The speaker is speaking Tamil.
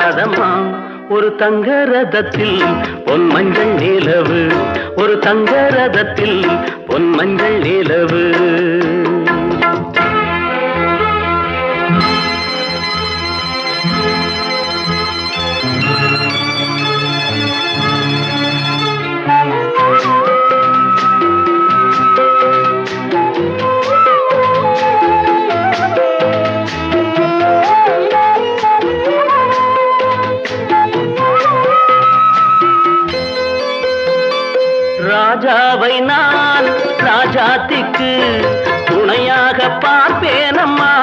வராதம்மா ஒரு தங்க ரதத்தில் பொன் மஞ்சள் நிலவு ஒரு தங்க ரதத்தில் பொன் மஞ்சள் நிலவு ராஜாவை நான் ராஜாத்திக்கு துணையாக பார்ப்பேனம்மா